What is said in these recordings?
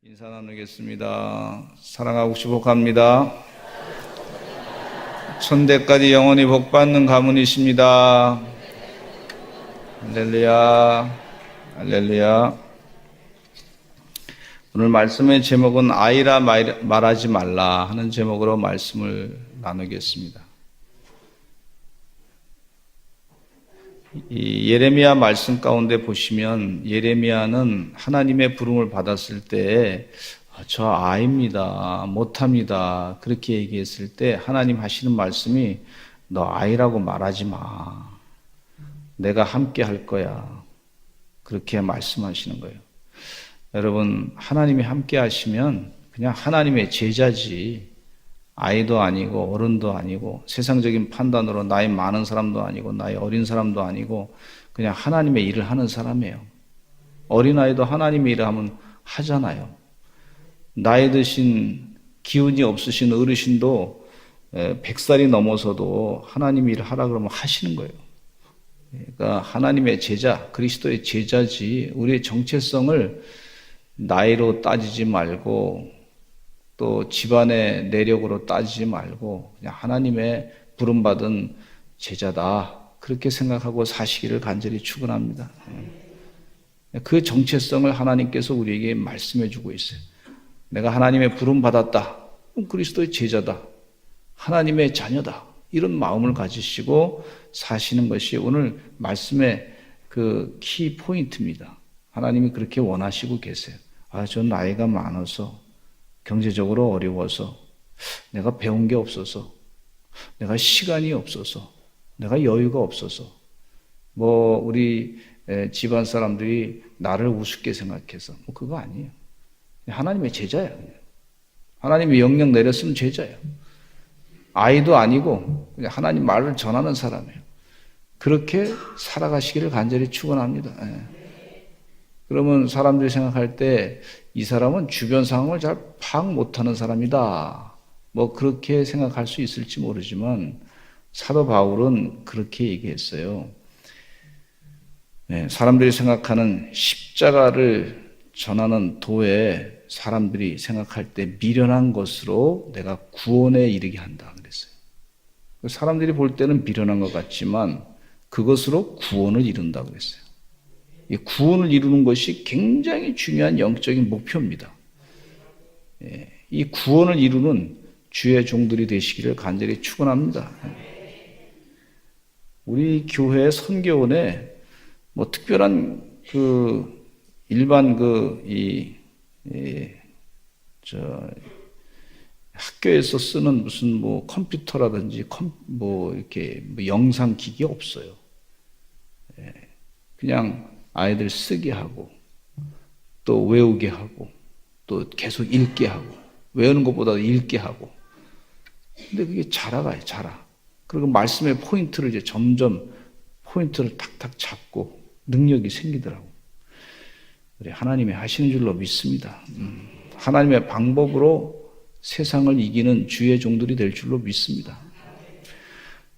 인사 나누겠습니다. 사랑하고 축복합니다. 천대까지 영원히 복받는 가문이십니다. 할렐루야, 할렐루야. 오늘 말씀의 제목은 아이라 말하지 말라 하는 제목으로 말씀을 나누겠습니다. 이 예레미야 말씀 가운데 보시면 예레미야는 하나님의 부름을 받았을 때 저 아이입니다, 못합니다 그렇게 얘기했을 때 하나님 하시는 말씀이 너 아이라고 말하지 마, 내가 함께 할 거야, 그렇게 말씀하시는 거예요. 여러분, 하나님이 함께 하시면 그냥 하나님의 제자지, 아이도 아니고 어른도 아니고 세상적인 판단으로 나이 많은 사람도 아니고 나이 어린 사람도 아니고 그냥 하나님의 일을 하는 사람이에요. 어린아이도 하나님의 일을 하면 하잖아요. 나이 드신 기운이 없으신 어르신도 100살이 넘어서도 하나님의 일을 하라 그러면 하시는 거예요. 그러니까 하나님의 제자, 그리스도의 제자지, 우리의 정체성을 나이로 따지지 말고 또 집안의 내력으로 따지지 말고 그냥 하나님의 부름받은 제자다, 그렇게 생각하고 사시기를 간절히 축원합니다. 그 정체성을 하나님께서 우리에게 말씀해 주고 있어요. 내가 하나님의 부름받았다, 그리스도의 제자다, 하나님의 자녀다, 이런 마음을 가지시고 사시는 것이 오늘 말씀의 그 키 포인트입니다. 하나님이 그렇게 원하시고 계세요. 저 나이가 많아서, 경제적으로 어려워서, 내가 배운 게 없어서, 내가 시간이 없어서, 내가 여유가 없어서, 우리 집안 사람들이 나를 우습게 생각해서, 그거 아니에요. 하나님의 제자예요. 하나님이 명령 내렸으면 제자예요. 아이도 아니고 그냥 하나님 말을 전하는 사람이에요. 그렇게 살아가시기를 간절히 축원합니다. 그러면 사람들이 생각할 때 이 사람은 주변 상황을 잘 파악 못하는 사람이다, 그렇게 생각할 수 있을지 모르지만 사도 바울은 그렇게 얘기했어요. 사람들이 생각하는 십자가를 전하는 도에 사람들이 생각할 때 미련한 것으로 내가 구원에 이르게 한다 그랬어요. 사람들이 볼 때는 미련한 것 같지만 그것으로 구원을 이룬다 그랬어요. 이 구원을 이루는 것이 굉장히 중요한 영적인 목표입니다. 이 구원을 이루는 주의 종들이 되시기를 간절히 축원합니다. 우리 교회 선교원에 특별한 일반 학교에서 쓰는 무슨 컴퓨터라든지 이렇게 영상 기기 없어요. 그냥 아이들 쓰게 하고 또 외우게 하고 또 계속 읽게 하고, 외우는 것보다 읽게 하고, 근데 그게 자라가요, 자라. 그리고 말씀의 포인트를 이제 점점 포인트를 탁탁 잡고 능력이 생기더라고. 우리 하나님이 하시는 줄로 믿습니다. 하나님의 방법으로 세상을 이기는 주의 종들이 될 줄로 믿습니다.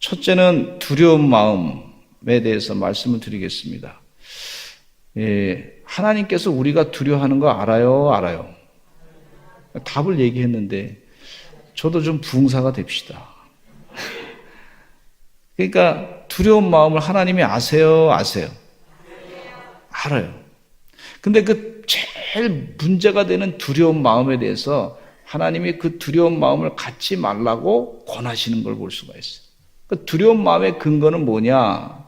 첫째는 두려운 마음에 대해서 말씀을 드리겠습니다. 하나님께서 우리가 두려워하는 거 알아요? 답을 얘기했는데 저도 좀 부흥사가 됩시다. 그러니까 두려운 마음을 하나님이 아세요? 알아요. 근데 제일 문제가 되는 두려운 마음에 대해서 하나님이 그 두려운 마음을 갖지 말라고 권하시는 걸 볼 수가 있어요. 그 두려운 마음의 근거는 뭐냐?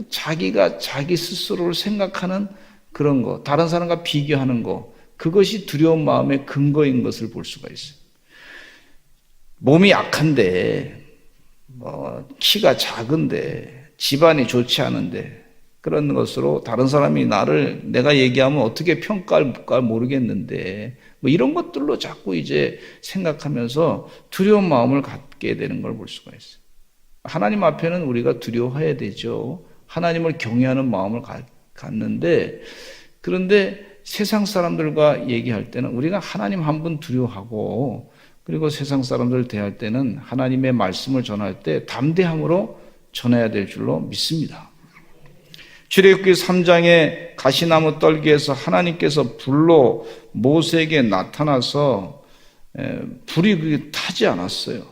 자기가 자기 스스로를 생각하는 그런 거, 다른 사람과 비교하는 거, 그것이 두려운 마음의 근거인 것을 볼 수가 있어요. 몸이 약한데, 키가 작은데, 집안이 좋지 않은데, 그런 것으로 다른 사람이 내가 얘기하면 어떻게 평가할까 모르겠는데, 이런 것들로 자꾸 이제 생각하면서 두려운 마음을 갖게 되는 걸 볼 수가 있어요. 하나님 앞에는 우리가 두려워해야 되죠. 하나님을 경외하는 마음을 갖는데, 그런데 세상 사람들과 얘기할 때는 우리가 하나님 한 분 두려워하고, 그리고 세상 사람들을 대할 때는 하나님의 말씀을 전할 때 담대함으로 전해야 될 줄로 믿습니다. 출애굽기 3장의 가시나무 떨기에서 하나님께서 불로 모세에게 나타나서 불이 그게 타지 않았어요.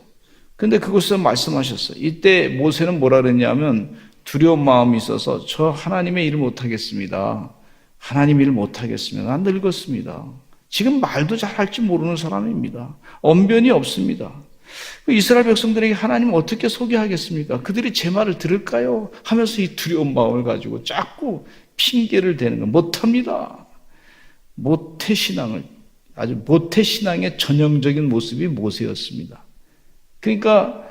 근데 그것을 말씀하셨어요. 이때 모세는 뭐라 그랬냐면 두려운 마음이 있어서 저 하나님의 일을 못하겠습니다. 하나님 일을 못하겠습니다. 난 늙었습니다. 지금 말도 잘 할지 모르는 사람입니다. 언변이 없습니다. 이스라엘 백성들에게 하나님 어떻게 소개하겠습니까? 그들이 제 말을 들을까요? 하면서 이 두려운 마음을 가지고 자꾸 핑계를 대는 거 못합니다. 모태신앙을, 아주 모태신앙의 전형적인 모습이 모세였습니다. 그러니까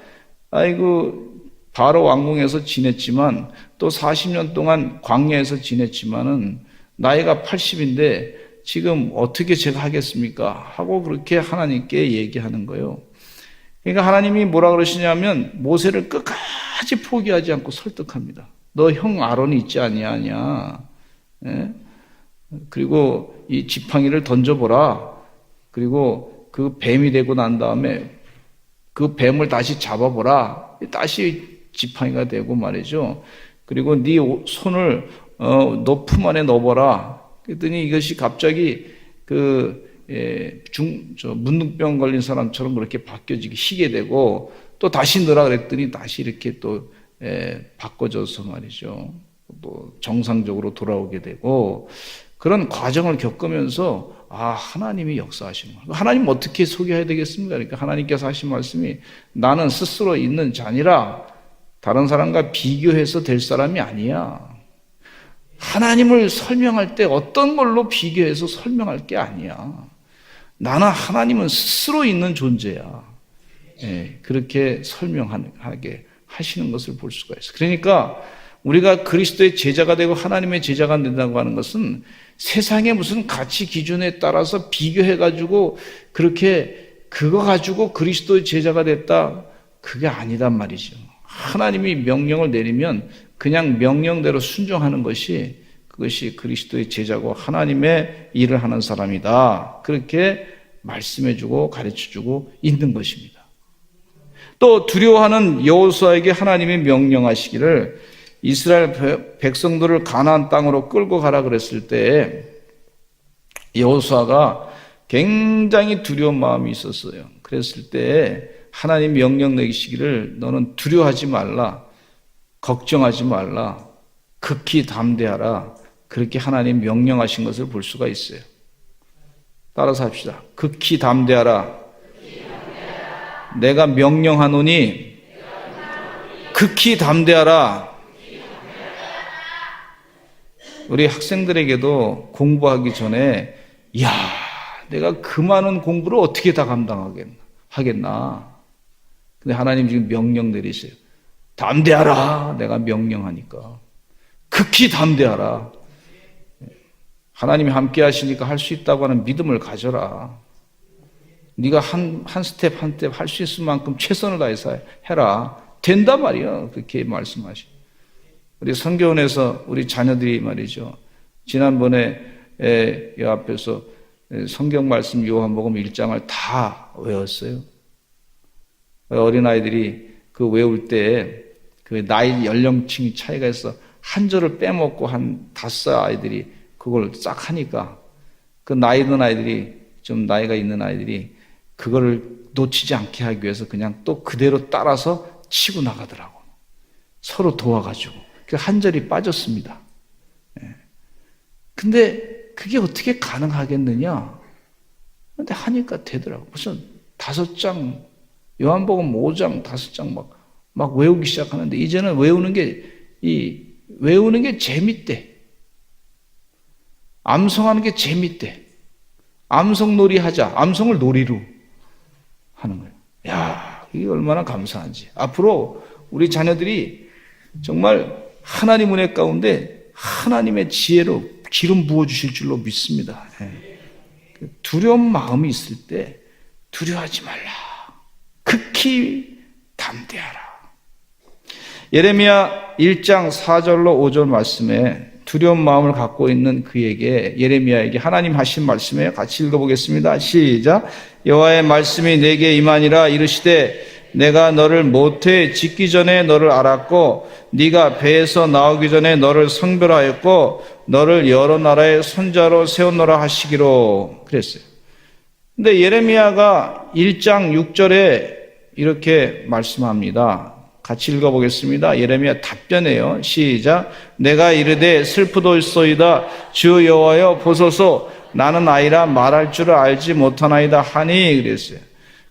바로 왕궁에서 지냈지만 또 40년 동안 광야에서 지냈지만은 나이가 80인데 지금 어떻게 제가 하겠습니까? 하고 그렇게 하나님께 얘기하는 거예요. 그러니까 하나님이 뭐라 그러시냐면 모세를 끝까지 포기하지 않고 설득합니다. 너 형 아론이 있지 아니하냐? 예? 그리고 이 지팡이를 던져보라. 그리고 그 뱀이 되고 난 다음에 그 뱀을 다시 잡아보라. 다시 지팡이가 되고 말이죠. 그리고 네 손을 너 품 안에 넣어보라. 그랬더니 이것이 갑자기 문둥병 걸린 사람처럼 그렇게 바뀌어지기 희게 되고 또 다시 넣으라 그랬더니 다시 이렇게 또 바꿔져서 말이죠. 또 정상적으로 돌아오게 되고 그런 과정을 겪으면서 하나님이 역사하시는 거예요. 하나님 어떻게 소개해야 되겠습니까? 그러니까 하나님께서 하신 말씀이 나는 스스로 있는 자니라 다른 사람과 비교해서 될 사람이 아니야. 하나님을 설명할 때 어떤 걸로 비교해서 설명할 게 아니야. 나는 하나님은 스스로 있는 존재야. 그렇게 설명하게 하시는 것을 볼 수가 있어요. 그러니까 우리가 그리스도의 제자가 되고 하나님의 제자가 된다고 하는 것은 세상의 무슨 가치 기준에 따라서 비교해가지고 그렇게 그거 가지고 그리스도의 제자가 됐다. 그게 아니단 말이죠. 하나님이 명령을 내리면 그냥 명령대로 순종하는 것이 그것이 그리스도의 제자고 하나님의 일을 하는 사람이다. 그렇게 말씀해주고 가르쳐주고 있는 것입니다. 또 두려워하는 여호수아에게 하나님이 명령하시기를 이스라엘 백성들을 가나안 땅으로 끌고 가라 그랬을 때 여호수아가 굉장히 두려운 마음이 있었어요. 그랬을 때 하나님 명령 내리시기를 너는 두려워하지 말라, 걱정하지 말라, 극히 담대하라. 그렇게 하나님 명령하신 것을 볼 수가 있어요. 따라서 합시다. 극히 담대하라. 내가 명령하노니 극히 담대하라. 우리 학생들에게도 공부하기 전에 내가 그 많은 공부를 어떻게 다 하겠나. 근데 하나님 지금 명령 내리세요. 담대하라. 내가 명령하니까. 극히 담대하라. 하나님이 함께 하시니까 할 수 있다고 하는 믿음을 가져라. 네가 한 스텝 한 스텝 할 수 있을 만큼 최선을 다해서 해라. 된단 말이야. 그렇게 말씀하시. 우리 선교원에서 우리 자녀들이 말이죠. 지난번에 이 앞에서 성경 말씀 요한복음 1장을 다 외웠어요. 어린아이들이 그 외울 때 그 나이 연령층이 차이가 있어 한 절을 빼먹고 한 5 아이들이 그걸 싹 하니까 그 나이 있는 아이들이 좀 나이가 있는 아이들이 그거를 놓치지 않게 하기 위해서 그냥 또 그대로 따라서 치고 나가더라고. 서로 도와가지고. 그 한 절이 빠졌습니다. 근데 그게 어떻게 가능하겠느냐? 근데 하니까 되더라고. 무슨 5장, 요한복음 5장, 5장 막 외우기 시작하는데 이제는 외우는 게 재밌대. 암송하는 게 재밌대. 암송놀이 하자. 암송을 놀이로 하는 거예요. 야, 이게 얼마나 감사한지. 앞으로 우리 자녀들이 정말 하나님 은혜 가운데 하나님의 지혜로 기름 부어주실 줄로 믿습니다. 두려운 마음이 있을 때 두려워하지 말라. 극히 담대하라. 예레미야 1장 4절로 5절 말씀에 두려운 마음을 갖고 있는 그에게 예레미야에게 하나님 하신 말씀에 같이 읽어보겠습니다. 시작. 여호와의 말씀이 내게 임하니라. 이르시되 내가 너를 모태에 짓기 전에 너를 알았고 네가 배에서 나오기 전에 너를 성별하였고 너를 여러 나라의 손자로 세웠노라 하시기로 그랬어요. 근데 예레미야가 1장 6절에 이렇게 말씀합니다. 같이 읽어보겠습니다. 예레미야 답변해요. 시작. 내가 이르되 슬프도소이다 주 여호와여 보소서 나는 아이라 말할 줄을 알지 못하나이다 하니 그랬어요.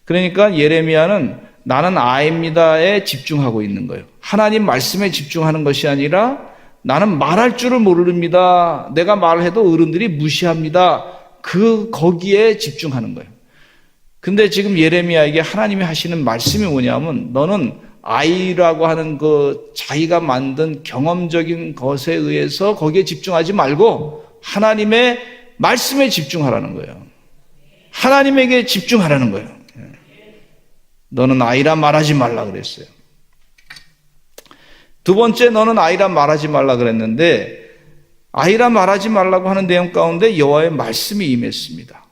그러니까 예레미야는 나는 아이입니다에 집중하고 있는 거예요. 하나님 말씀에 집중하는 것이 아니라 나는 말할 줄을 모릅니다. 내가 말해도 어른들이 무시합니다. 거기에 집중하는 거예요. 근데 지금 예레미야에게 하나님이 하시는 말씀이 뭐냐면 너는 아이라고 하는 자기가 만든 경험적인 것에 의해서 거기에 집중하지 말고 하나님의 말씀에 집중하라는 거예요. 하나님에게 집중하라는 거예요. 너는 아이라 말하지 말라 그랬어요. 두 번째, 너는 아이라 말하지 말라 그랬는데 아이라 말하지 말라고 하는 내용 가운데 여호와의 말씀이 임했습니다.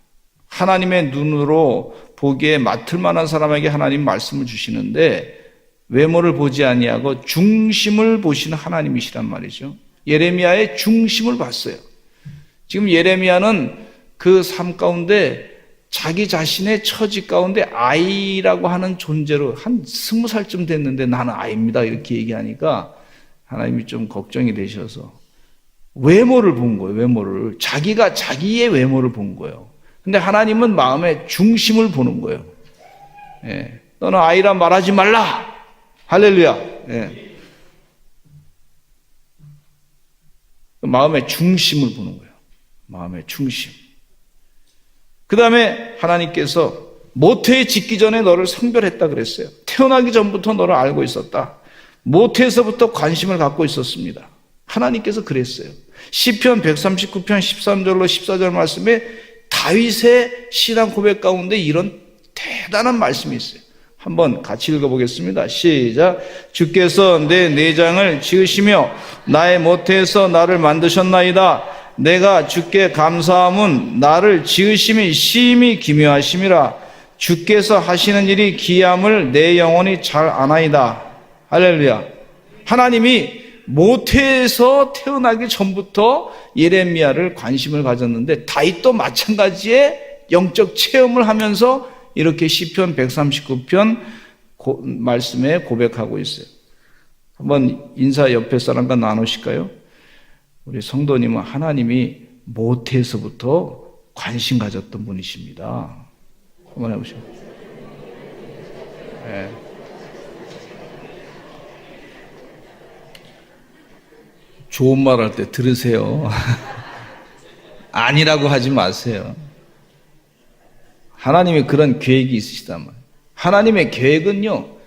하나님의 눈으로 보기에 맡을 만한 사람에게 하나님 말씀을 주시는데 외모를 보지 아니하고 중심을 보시는 하나님이시란 말이죠. 예레미야의 중심을 봤어요. 지금 예레미야는 그 삶 가운데 자기 자신의 처지 가운데 아이라고 하는 존재로 한 20살쯤 됐는데 나는 아이입니다 이렇게 얘기하니까 하나님이 좀 걱정이 되셔서 외모를 본 거예요. 외모를. 자기가 자기의 외모를 본 거예요. 근데 하나님은 마음의 중심을 보는 거예요. 예. 너는 아이라 말하지 말라. 할렐루야. 예. 마음의 중심을 보는 거예요. 마음의 중심. 그 다음에 하나님께서 모태에 짓기 전에 너를 성별했다 그랬어요. 태어나기 전부터 너를 알고 있었다. 모태에서부터 관심을 갖고 있었습니다. 하나님께서 그랬어요. 시편 139편 13절로 14절 말씀에 다윗의 신앙 고백 가운데 이런 대단한 말씀이 있어요. 한번 같이 읽어보겠습니다. 시작. 주께서 내 내장을 지으시며 나의 모태에서 나를 만드셨나이다. 내가 주께 감사함은 나를 지으심이 심히 기묘하심이라. 주께서 하시는 일이 기이함을 내 영혼이 잘 아나이다. 할렐루야. 하나님이 모태에서 태어나기 전부터 예레미야를 관심을 가졌는데 다윗도 마찬가지의 영적 체험을 하면서 이렇게 시편 139편 말씀에 고백하고 있어요. 한번 인사 옆에 사람과 나누실까요? 우리 성도님은 하나님이 모태에서부터 관심 가졌던 분이십니다. 한번 해보시죠. 네. 좋은 말 할 때 들으세요. 아니라고 하지 마세요. 하나님의 그런 계획이 있으시단 말이에요. 하나님의 계획은요,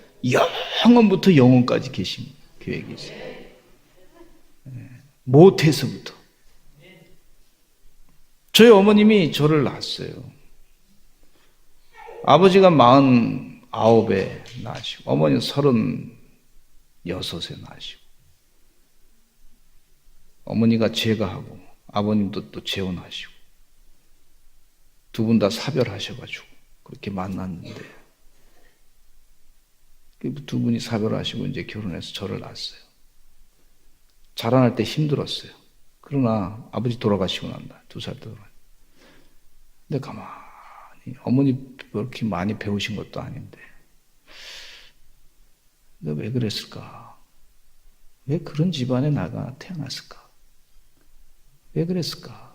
영원부터 영원까지 계십니다. 계획이 있어요. 모태에서부터. 저희 어머님이 저를 낳았어요. 아버지가 49에 낳으시고 어머니는 36에 낳으시고 어머니가 제가하고 아버님도 또 재혼하시고 두 분 다 사별하셔가지고 그렇게 만났는데 두 분이 사별하시고 이제 결혼해서 저를 낳았어요. 자라날 때 힘들었어요. 그러나 아버지 돌아가시고 난다. 2살 때 돌아가시고. 근데 가만히 어머니 그렇게 많이 배우신 것도 아닌데 근데 왜 그랬을까? 왜 그런 집안에 나가 태어났을까? 왜 그랬을까?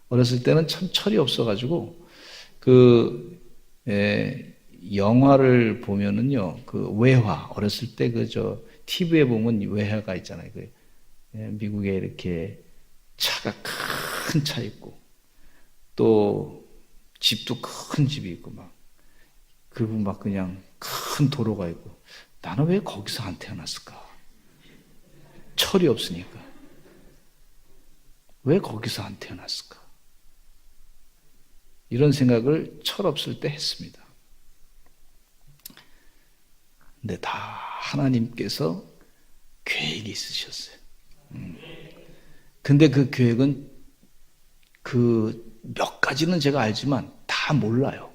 어렸을 때는 참 철이 없어가지고 영화를 보면은요 외화 어렸을 때 TV에 보면 외화가 있잖아요. 미국에 이렇게 차가 큰 차 있고 또 집도 큰 집이 있고 그리고 그냥 큰 도로가 있고 나는 왜 거기서 안 태어났을까? 철이 없으니까 왜 거기서 안 태어났을까? 이런 생각을 철없을 때 했습니다. 근데 다 하나님께서 계획이 있으셨어요. 근데 그 계획은 몇 가지는 제가 알지만 다 몰라요.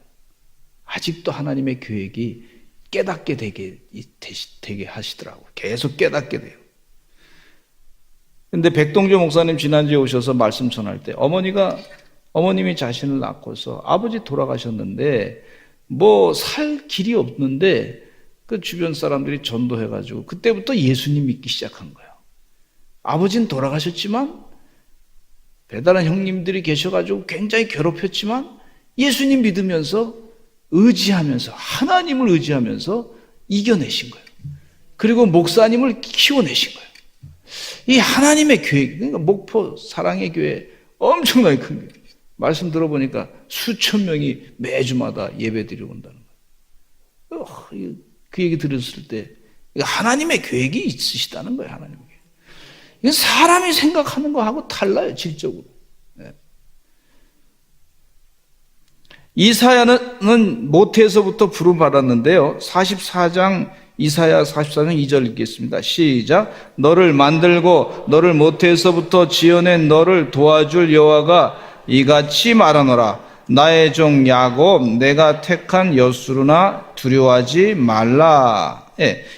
아직도 하나님의 계획이 깨닫게 되게 하시더라고요. 계속 깨닫게 돼요. 근데 백동조 목사님 지난주에 오셔서 말씀 전할 때 어머님이 자신을 낳고서 아버지 돌아가셨는데 뭐 살 길이 없는데 그 주변 사람들이 전도해가지고 그때부터 예수님 믿기 시작한 거예요. 아버지는 돌아가셨지만 배달한 형님들이 계셔가지고 굉장히 괴롭혔지만 예수님 믿으면서 의지하면서 하나님을 의지하면서 이겨내신 거예요. 그리고 목사님을 키워내신 거예요. 이 하나님의 계획, 그러니까 목포 사랑의 교회 엄청나게 큰 거예요. 말씀 들어보니까 수천 명이 매주마다 예배 드리러 온다는 거예요. 그 얘기 들었을 때 하나님의 계획이 있으시다는 거예요. 하나님의 계획. 이건 사람이 생각하는 거하고 달라요. 질적으로. 이사야는 모태에서부터 부름받았는데요. 44장 이사야 44장 2절 읽겠습니다. 시작. 너를 만들고 너를 모태에서부터 지어낸 너를 도와줄 여호와가 이같이 말하노라. 나의 종 야곱 내가 택한 여수르나 두려워하지 말라.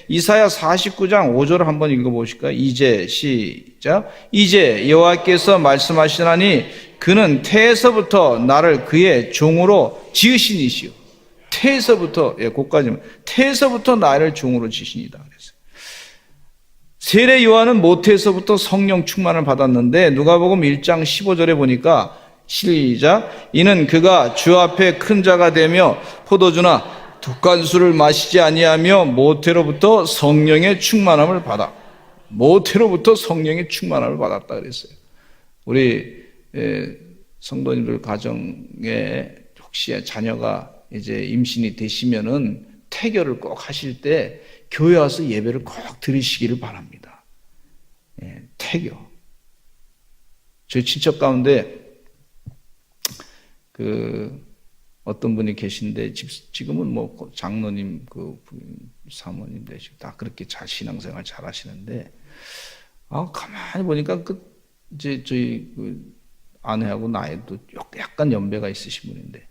이사야 49장 5절을 한번 읽어보실까요? 이제 시작. 이제 여호와께서 말씀하시나니 그는 태에서부터 나를 그의 종으로 지으신 이시요. 태에서부터, 고까지만 태에서부터 나를 종으로 지으시니다. 그래서 세례 요한은 모태에서부터 성령 충만을 받았는데 누가복음 1장 15절에 보니까 시작. 이는 그가 주 앞에 큰 자가 되며 포도주나 독간술을 마시지 아니하며 모태로부터 성령의 충만함을 받아. 모태로부터 성령의 충만함을 받았다 그랬어요. 우리 성도님들 가정에 혹시 자녀가 이제 임신이 되시면은 태교를 꼭 하실 때 교회 와서 예배를 꼭 드리시기를 바랍니다. 태교. 저희 친척 가운데 어떤 분이 계신데 지금은 뭐 장로님 사모님 되시고 다 그렇게 잘 신앙생활 잘 하시는데 가만히 보니까 이제 저희 아내하고 나이도 약간 연배가 있으신 분인데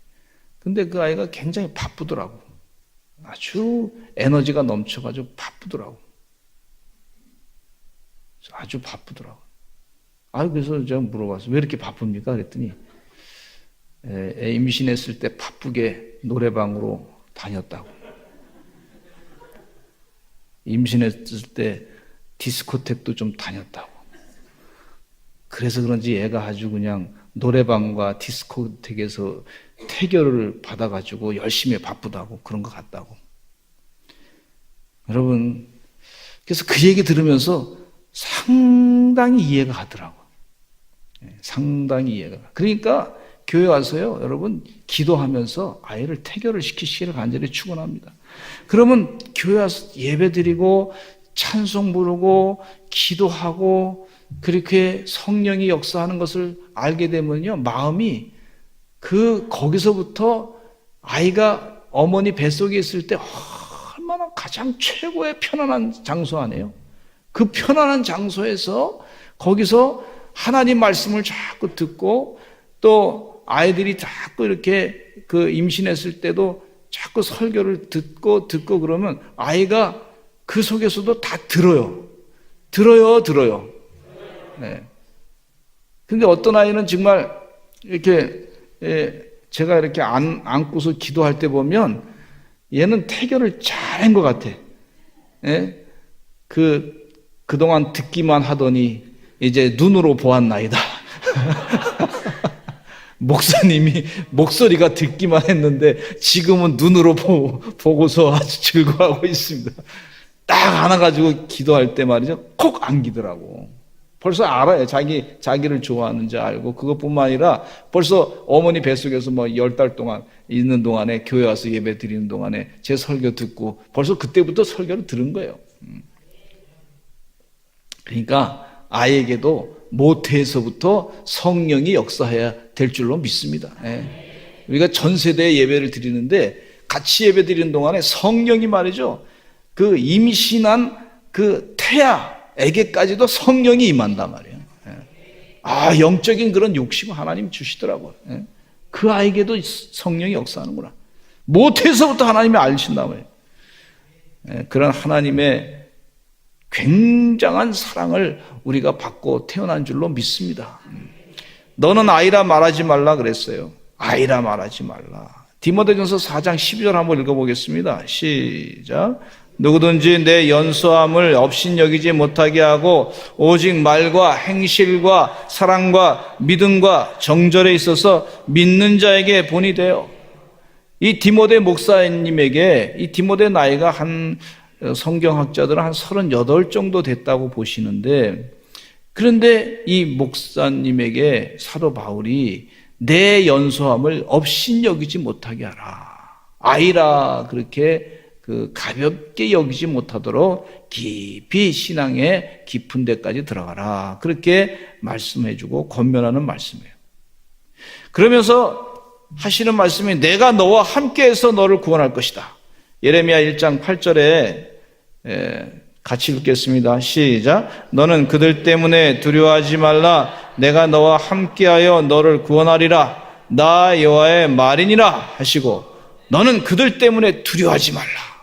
근데 그 아이가 굉장히 바쁘더라고. 아주 에너지가 넘쳐가지고 바쁘더라고. 아주 바쁘더라고. 그래서 제가 물어봤어요. 왜 이렇게 바쁩니까? 그랬더니 애 임신했을 때 바쁘게 노래방으로 다녔다고. 임신했을 때 디스코텍도 좀 다녔다고. 그래서 그런지 얘가 아주 그냥 노래방과 디스코텍에서 태교를 받아가지고 열심히 바쁘다고 그런 것 같다고. 여러분, 그래서 그 얘기 들으면서 상당히 이해가 가더라고. 상당히 이해가 가. 그러니까 교회 와서요, 여러분 기도하면서 아이를 태교를 시키시기를 간절히 축원합니다. 그러면 교회 와서 예배 드리고 찬송 부르고 기도하고 그렇게 성령이 역사하는 것을 알게 되면요, 마음이 거기서부터 아이가 어머니 뱃속에 있을 때 얼마나 가장 최고의 편안한 장소 아니에요? 그 편안한 장소에서 거기서 하나님 말씀을 자꾸 듣고 또 아이들이 자꾸 이렇게 임신했을 때도 자꾸 설교를 듣고 그러면 아이가 그 속에서도 다 들어요. 네. 근데 어떤 아이는 정말 이렇게 제가 이렇게 안고서 기도할 때 보면 얘는 태교를 잘한 것 같아. 그동안 듣기만 하더니 이제 눈으로 보았나이다. 목사님이 목소리가 듣기만 했는데 지금은 눈으로 보고서 아주 즐거워하고 있습니다. 딱 안아가지고 기도할 때 말이죠, 콕 안기더라고. 벌써 알아요. 자기를 좋아하는지 알고. 그것뿐만 아니라 벌써 어머니 뱃속에서 10달 동안 있는 동안에 교회 와서 예배 드리는 동안에 제 설교 듣고 벌써 그때부터 설교를 들은 거예요. 그러니까 아이에게도 모태에서부터 성령이 역사해야 될 줄로 믿습니다. 우리가 전 세대에 예배를 드리는데 같이 예배 드리는 동안에 성령이 말이죠, 그 임신한 그 태아에게까지도 성령이 임한단 말이에요. 영적인 그런 욕심을 하나님 주시더라고요. 그 아이에게도 성령이 역사하는구나. 모태에서부터 하나님이 알신단 말이에요. 그런 하나님의 굉장한 사랑을 우리가 받고 태어난 줄로 믿습니다. 너는 아이라 말하지 말라 그랬어요. 아이라 말하지 말라. 디모데전서 4장 12절 한번 읽어보겠습니다. 시작. 누구든지 내 연소함을 업신여기지 못하게 하고 오직 말과 행실과 사랑과 믿음과 정절에 있어서 믿는 자에게 본이 되어. 이 디모데 목사님에게, 이 디모데 나이가 한 성경학자들은 한 38 정도 됐다고 보시는데, 그런데 이 목사님에게 사도 바울이 내 연소함을 업신여기지 못하게 하라. 아이라 그렇게 가볍게 여기지 못하도록 깊이 신앙의 깊은 데까지 들어가라. 그렇게 말씀해주고 권면하는 말씀이에요. 그러면서 하시는 말씀이 내가 너와 함께해서 너를 구원할 것이다. 예레미야 1장 8절에 같이 읽겠습니다. 시작. 너는 그들 때문에 두려워하지 말라. 내가 너와 함께하여 너를 구원하리라. 나 여호와의 말이니라 하시고 너는 그들 때문에 두려워하지 말라.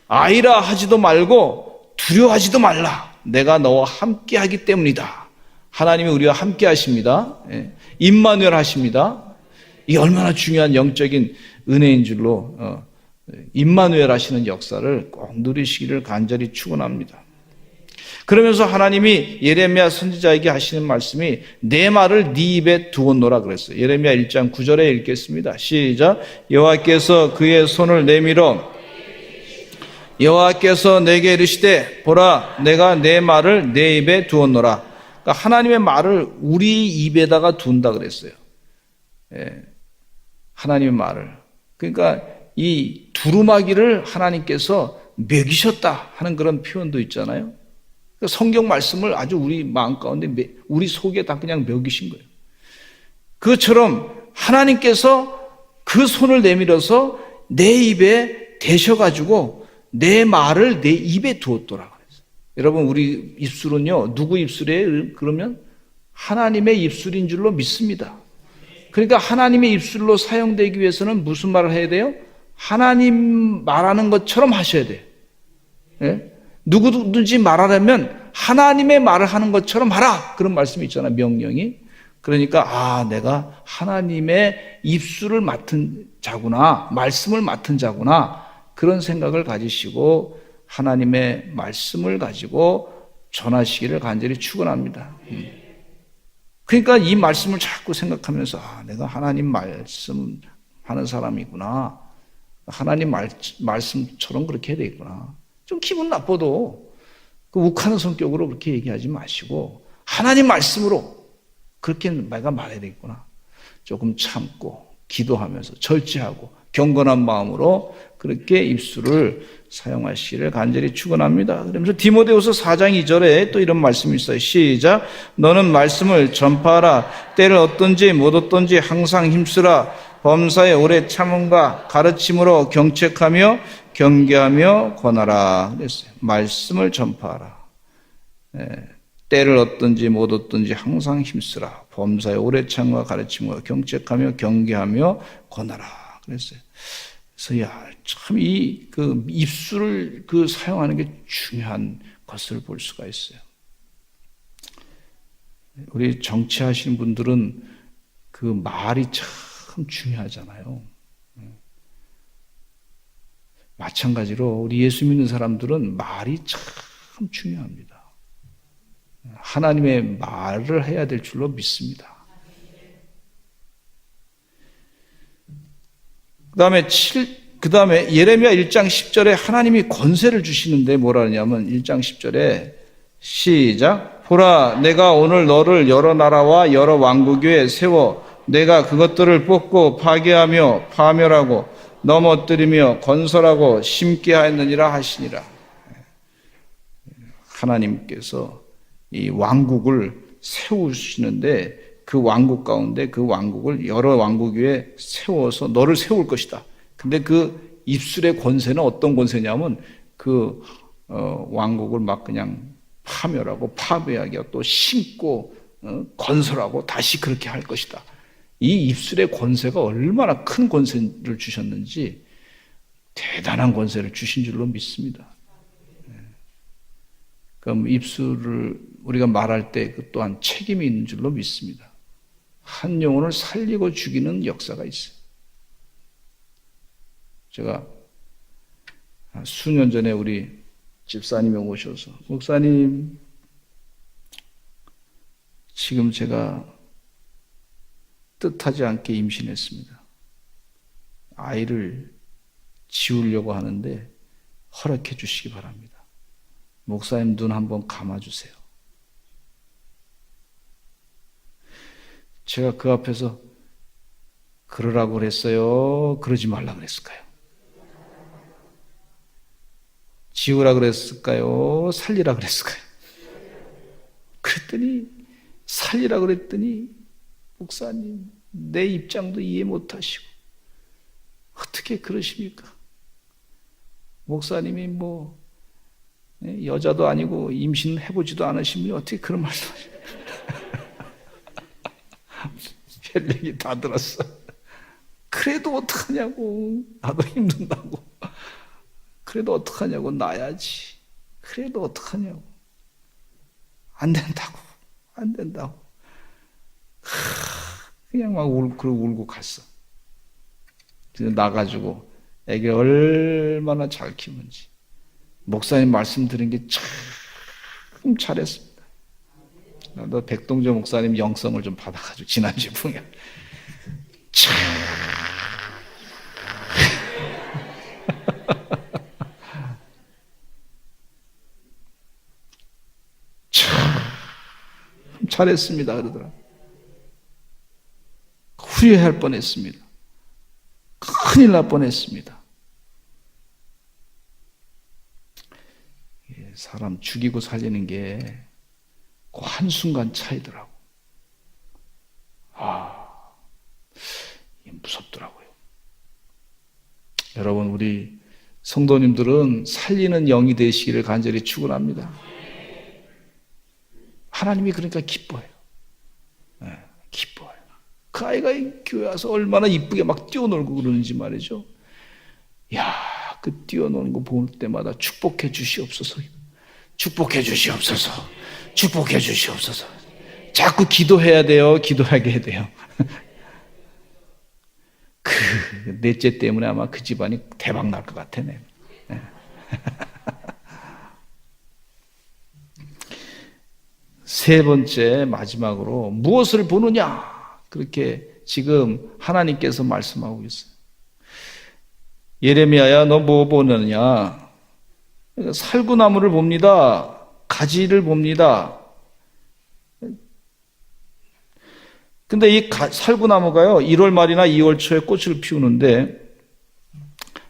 아이라 하지도 말고 두려워하지도 말라. 내가 너와 함께하기 때문이다. 하나님이 우리와 함께 하십니다. 임마누엘 하십니다. 이게 얼마나 중요한 영적인 은혜인 줄로 임마누엘 하시는 역사를 꼭 누리시기를 간절히 축원합니다. 그러면서 하나님이 예레미야 선지자에게 하시는 말씀이 내 말을 네 입에 두었노라 그랬어요. 예레미야 1장 9절에 읽겠습니다. 시작. 여호와께서 그의 손을 내밀어 여호와께서 내게 이르시되 보라 내가 내 말을 내 입에 두었노라. 그러니까 하나님의 말을 우리 입에다가 둔다 그랬어요. 하나님의 말을. 그러니까 이 두루마기를 하나님께서 먹이셨다 하는 그런 표현도 있잖아요. 성경 말씀을 아주 우리 마음 가운데 우리 속에 다 그냥 먹이신 거예요. 그것처럼 하나님께서 그 손을 내밀어서 내 입에 대셔가지고 내 말을 내 입에 두었더라 그랬어요. 여러분 우리 입술은요 누구 입술이에요? 그러면 하나님의 입술인 줄로 믿습니다. 그러니까 하나님의 입술로 사용되기 위해서는 무슨 말을 해야 돼요? 하나님 말하는 것처럼 하셔야 돼요. 누구든지 말하려면 하나님의 말을 하는 것처럼 하라. 그런 말씀이 있잖아요. 명령이. 그러니까 내가 하나님의 입술을 맡은 자구나. 말씀을 맡은 자구나. 그런 생각을 가지시고 하나님의 말씀을 가지고 전하시기를 간절히 축원합니다. 그러니까 이 말씀을 자꾸 생각하면서 내가 하나님 말씀 하는 사람이구나. 하나님 말씀처럼 그렇게 해야 되겠구나. 좀 기분 나빠도 그 욱하는 성격으로 그렇게 얘기하지 마시고 하나님 말씀으로 그렇게 내가 말해야 되겠구나. 조금 참고 기도하면서 절제하고 경건한 마음으로 그렇게 입술을 사용하시기를 간절히 축원합니다. 그러면서 디모데후서 4장 2절에 또 이런 말씀이 있어요. 시작. 너는 말씀을 전파하라. 때를 얻든지 못 얻든지 항상 힘쓰라. 범사에 오래 참음과 가르침으로 경책하며 경계하며 권하라 그랬어요. 말씀을 전파하라. 때를 얻든지 못 얻든지 항상 힘쓰라. 범사에 오래 참음과 가르침으로 경책하며 경계하며 권하라 그랬어요. 그래서 참 이 입술을 사용하는 게 중요한 것을 볼 수가 있어요. 우리 정치하시는 분들은 그 말이 참 중요하잖아요. 마찬가지로 우리 예수 믿는 사람들은 말이 참 중요합니다. 하나님의 말을 해야 될 줄로 믿습니다. 그 다음에 예레미야 1장 10절에 하나님이 권세를 주시는데 뭐라 하냐면 1장 10절에 시작. 보라 내가 오늘 너를 여러 나라와 여러 왕국 위에 세워 내가 그것들을 뽑고 파괴하며 파멸하고 넘어뜨리며 건설하고 심게 하였느니라 하시니라. 하나님께서 이 왕국을 세우시는데 그 왕국 가운데 그 왕국을 여러 왕국 위에 세워서 너를 세울 것이다. 근데 그 입술의 권세는 어떤 권세냐면 그 왕국을 막 그냥 파멸하고 파괴하게 또 심고 건설하고 다시 그렇게 할 것이다. 이 입술의 권세가 얼마나 큰 권세를 주셨는지 대단한 권세를 주신 줄로 믿습니다. 그럼 입술을 우리가 말할 때 그 또한 책임이 있는 줄로 믿습니다. 한 영혼을 살리고 죽이는 역사가 있어요. 제가 수년 전에 우리 집사님이 오셔서, 목사님, 지금 제가 뜻하지 않게 임신했습니다. 아이를 지우려고 하는데 허락해 주시기 바랍니다. 목사님 눈 한번 감아주세요. 제가 그 앞에서 그러라고 그랬어요? 그러지 말라고 그랬을까요? 지우라 그랬을까요? 살리라 그랬을까요? 그랬더니 살리라 그랬더니 목사님 내 입장도 이해 못하시고 어떻게 그러십니까? 목사님이 뭐 여자도 아니고 임신해보지도 않으신 분이 어떻게 그런 말씀하십니까? 별 얘기 다 들었어. 그래도 어떡하냐고. 나도 힘든다고. 그래도 어떡하냐고. 나야지. 그래도 어떡하냐고. 안 된다고. 안 된다고. 그냥 막 울고 갔어. 나가지고 애기 얼마나 잘 키우는지. 목사님 말씀 드린 게 참 잘했습니다. 너 백동조 목사님 영성을 좀 받아가지고 지난주에 풍요. 참. 참 잘했습니다 그러더라. 후회할 뻔했습니다. 큰일 날 뻔했습니다. 사람 죽이고 살리는 게 그 한순간 차이더라고. 이게 무섭더라고요. 여러분, 우리 성도님들은 살리는 영이 되시기를 간절히 축원합니다. 하나님이 그러니까 기뻐해요. 네, 기뻐해요. 그 아이가 교회 와서 얼마나 이쁘게 막 뛰어놀고 그러는지 말이죠. 야, 그 뛰어노는 거 볼 때마다 축복해 주시옵소서. 축복해 주시옵소서. 축복해 주시옵소서. 자꾸 기도해야 돼요. 기도하게 해야 돼요. 그 넷째 때문에 아마 그 집안이 대박 날 것 같아. 네. 세 번째, 마지막으로 무엇을 보느냐? 그렇게 지금 하나님께서 말씀하고 있어요. 예레미야야, 너 뭐 보느냐? 살구나무를 봅니다. 가지를 봅니다. 근데 이 살구나무가요, 1월 말이나 2월 초에 꽃을 피우는데,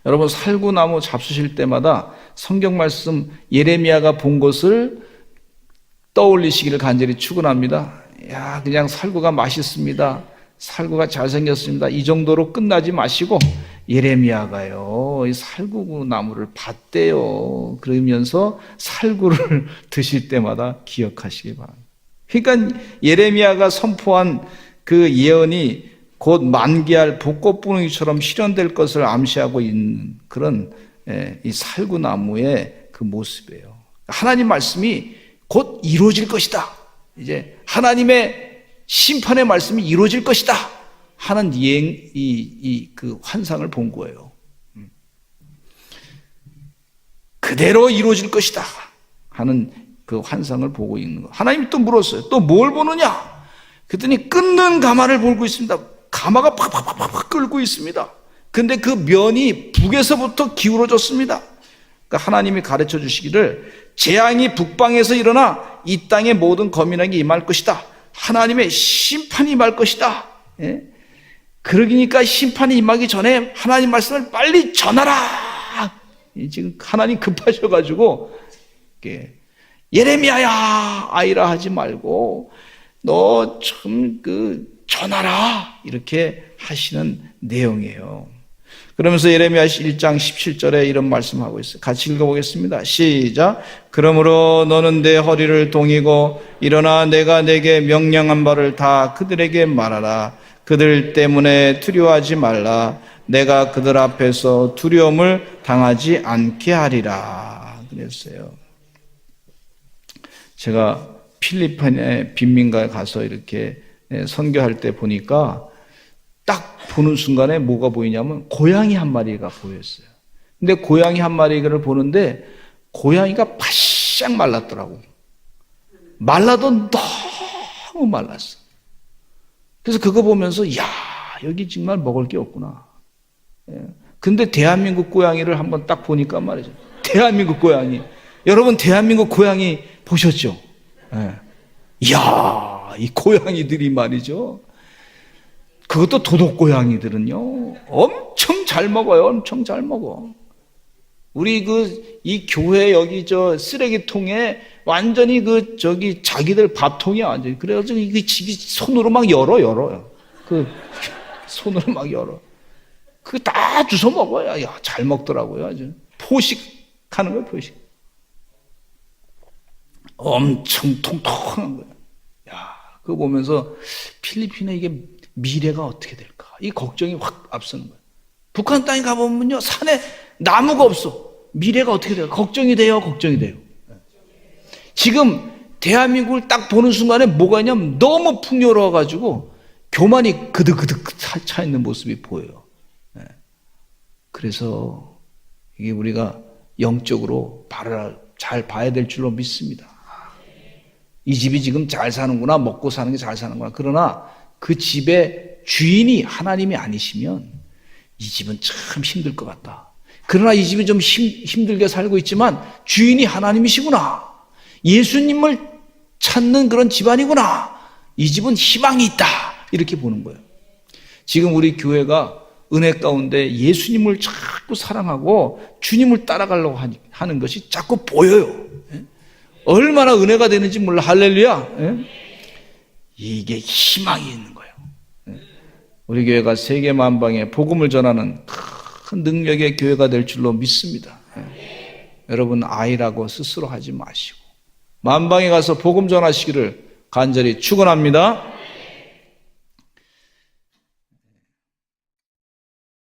여러분, 살구나무 잡수실 때마다 성경 말씀 예레미야가 본 것을 떠올리시기를 간절히 축원합니다. 야, 그냥 살구가 맛있습니다. 살구가 잘생겼습니다. 이 정도로 끝나지 마시고 예레미야가요, 이 살구나무를 봤대요. 그러면서 살구를 드실 때마다 기억하시기 바랍니다. 그러니까 예레미야가 선포한 그 예언이 곧 만개할 벚꽃분홍이처럼 실현될 것을 암시하고 있는 그런 이 살구나무의 그 모습이에요. 하나님 말씀이 곧 이루어질 것이다. 이제 하나님의 심판의 말씀이 이루어질 것이다 하는 그 환상을 본 거예요. 그대로 이루어질 것이다 하는 그 환상을 보고 있는 거. 하나님이 또 물었어요. 또 뭘 보느냐? 그랬더니 끓는 가마를 보고 있습니다. 가마가 팍팍팍팍 끓고 있습니다. 근데 그 면이 북에서부터 기울어졌습니다. 그러니까 하나님이 가르쳐 주시기를 재앙이 북방에서 일어나 이 땅의 모든 거민에게 임할 것이다. 하나님의 심판이 임할 것이다. 예? 그러니까 심판이 임하기 전에 하나님 말씀을 빨리 전하라. 지금 하나님 급하셔가지고 예레미야야 아이라 하지 말고 너 좀 전하라 이렇게 하시는 내용이에요. 그러면서 예레미야 1장 17절에 이런 말씀하고 있어요. 같이 읽어보겠습니다. 시작. 그러므로 너는 내 허리를 동이고 일어나 내가 내게 명령한 바를 다 그들에게 말하라. 그들 때문에 두려워하지 말라. 내가 그들 앞에서 두려움을 당하지 않게 하리라 그랬어요. 제가 필리핀의 빈민가에 가서 이렇게 선교할 때 보니까 딱 보는 순간에 뭐가 보이냐면 고양이 한 마리가 보였어요. 근데 고양이 한 마리를 보는데 고양이가 바싹 말랐더라고. 말라도 너무 말랐어. 그래서 그거 보면서 야, 여기 정말 먹을 게 없구나. 근데 대한민국 고양이를 한번 딱 보니까 말이죠. 대한민국 고양이. 여러분 대한민국 고양이 보셨죠? 이야, 이 고양이들이 말이죠. 그것도 도둑 고양이들은요. 엄청 잘 먹어요. 엄청 잘 먹어. 우리 이 교회 여기 쓰레기통에 완전히 자기들 밥통이야, 완전히. 그래가지고 이게 집이 손으로 막 열어요. 손으로 막 열어. 그거 다 주워 먹어요. 야, 잘 먹더라고요, 아주. 포식하는 거예요, 포식. 엄청 통통한 거예요. 야, 그거 보면서 필리핀에 이게 미래가 어떻게 될까? 이 걱정이 확 앞서는 거예요. 북한 땅에 가보면요, 산에 나무가 없어. 미래가 어떻게 될까? 걱정이 돼요. 지금 대한민국을 딱 보는 순간에 뭐가 있냐면 너무 풍요로워가지고 교만이 그득그득 차 있는 모습이 보여요. 그래서 이게 우리가 영적으로 잘 봐야 될 줄로 믿습니다. 이 집이 지금 잘 사는구나, 먹고 사는 게 잘 사는구나. 그러나 그 집의 주인이 하나님이 아니시면 이 집은 참 힘들 것 같다. 그러나 이 집이 좀 힘들게 살고 있지만 주인이 하나님이시구나. 예수님을 찾는 그런 집안이구나. 이 집은 희망이 있다. 이렇게 보는 거예요. 지금 우리 교회가 은혜 가운데 예수님을 자꾸 사랑하고 주님을 따라가려고 하는 것이 자꾸 보여요. 얼마나 은혜가 되는지 몰라. 할렐루야. 이게 희망이 있는 거예요. 우리 교회가 세계 만방에 복음을 전하는 큰 능력의 교회가 될 줄로 믿습니다. 여러분 아이라고 스스로 하지 마시고 만방에 가서 복음 전하시기를 간절히 축원합니다.